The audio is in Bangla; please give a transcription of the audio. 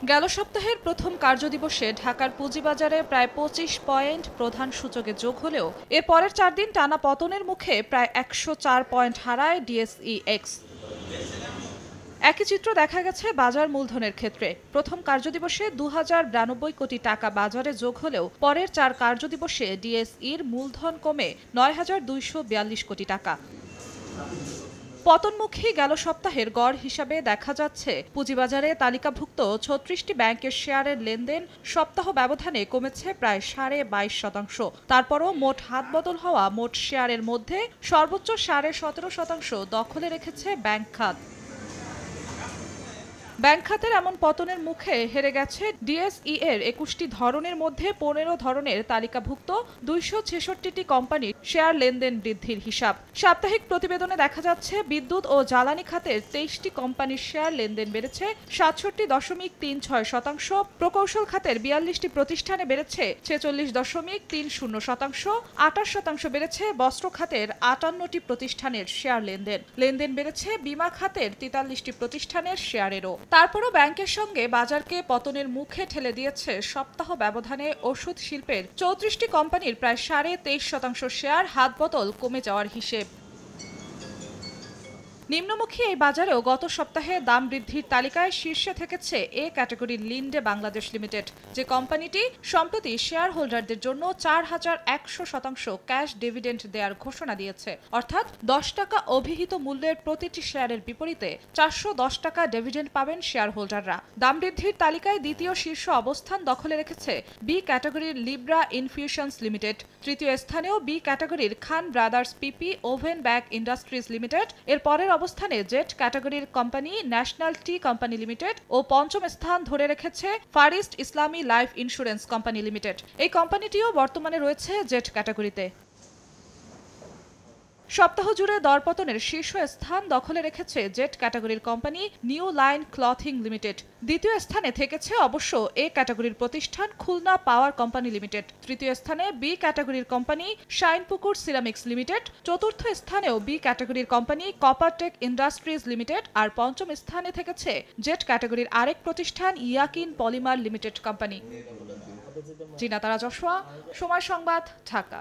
গেল সপ্তাহের প্রথম কার্যদিবসে ঢাকার পুঁজিবাজারে প্রায় ২৫ পয়েন্ট প্রধান সূচকে যোগ হলেও এর পরের ৪ দিন টানা পতনের মুখে প্রায় ১০৪ পয়েন্ট হারায় ডিএসইএক্স। একই চিত্র দেখা গেছে বাজার মূলধনের ক্ষেত্রে। প্রথম কার্যদিবসে ২,০৯২ কোটি টাকা বাজারে যোগ হলেও পরের ৪ কার্যদিবসে ডিএসইর মূলধন কমে ৯,২৪২ কোটি টাকা। পতনমুখী গেল সপ্তাহের গড় হিসাবে দেখা যাচ্ছে পুঁজিবাজারে তালিকাভুক্ত ৩৬টি ব্যাংকের শেয়ারের লেনদেন সপ্তাহ ব্যবধানে কমেছে প্রায় ২২.৫%। তারপরও মোট হাতবদল হওয়া মোট শেয়ারের মধ্যে সর্বোচ্চ ১৭.৫% দখলে রেখেছে ব্যাংক খাত। ব্যাংক খাতের এমন পতনের মুখে হেরে গেছে ডিএসই এর ২১টি ধরনের মধ্যে ১৫ ধরনের তালিকাভুক্ত ২৬৬টি কোম্পানির শেয়ার লেনদেন বৃদ্ধির হিসাব। সাপ্তাহিক প্রতিবেদনে দেখা যাচ্ছে বিদ্যুৎ ও জ্বালানি খাতের ২৩টি কোম্পানির শেয়ার লেনদেন বেড়েছে ৬৭.৩৬%, প্রকৌশল খাতের ৪২টি প্রতিষ্ঠানে বেড়েছে ৪৬.৩০%, ২৮% বেড়েছে বস্ত্র খাতের ৫৮টি প্রতিষ্ঠানের শেয়ার লেনদেন বেড়েছে বিমা খাতের ৪৩টি প্রতিষ্ঠানের শেয়ারেরও। তারপরও ব্যাংকের সঙ্গে বাজারকে পতনের মুখে ঠেলে দিয়েছে সপ্তাহ ব্যবধানে ওষুধ শিল্পের ৩৪টি কোম্পানির প্রায় ২৩.৫% শেয়ার হাতবদল কমে যাওয়ার হিসেব। নিম্নমুখী এই বাজারেও গত সপ্তাহে দাম বৃদ্ধির তালিকায় শীর্ষে থেকেছে এ ক্যাটাগরির লিন্ডে বাংলাদেশ লিমিটেড, যে কোম্পানিটি সম্প্রতি শেয়ার হোল্ডারদের জন্য ৪,১০০% ক্যাশ ডিভিডেন্ড দেওয়ার ঘোষণা দিয়েছে। অর্থাৎ ১০ টাকা অভিহিত মূল্যের প্রতিটি শেয়ারের বিপরীতে ৪১০ টাকা ডিভিডেন্ড পাবেন শেয়ার হোল্ডাররা। দাম বৃদ্ধির তালিকায় দ্বিতীয় শীর্ষ অবস্থান দখলে রেখেছে বি ক্যাটাগরির লিব্রা ইনফিউশনস লিমিটেড। তৃতীয় স্থানেও বি ক্যাটাগরির খান ব্রাদার্স পিপি ওভেন ব্যাগ ইন্ডাস্ট্রিজ লিমিটেড। এর পরের অবস্থানে জেট ক্যাটাগরির company national tea company limited ও পঞ্চম স্থান ধরে রেখেছে ফার ইস্ট ইসলামী লাইফ ইন্স্যুরেন্স কোম্পানি লিমিটেড। এই কোম্পানিটিও বর্তমানে রয়েছে জেট ক্যাটাগরিতে। সপ্তাহ জুড়ে দরপতনের শীর্ষ স্থান দখলে রেখেছে জেট ক্যাটাগরির company new line clothing limited. দ্বিতীয় স্থানে থেকেছে অবশ্য এ ক্যাটাগরির প্রতিষ্ঠান খুলনা পাওয়ার কোম্পানি লিমিটেড। তৃতীয় স্থানে বি ক্যাটাগরির কোম্পানি শাইনপুকুর সিরামিক্স লিমিটেড। চতুর্থ স্থানেও বি ক্যাটাগরির কোম্পানি কপারটেক ইন্ডাস্ট্রিজ লিমিটেড। আর পঞ্চম স্থানে থেকেছে জেট ক্যাটাগরির আরেক প্রতিষ্ঠান ইয়াকিন পলিমার লিমিটেড কোম্পানি। জিনা তারা যশোয়া, সময় সংবাদ, ঢাকা।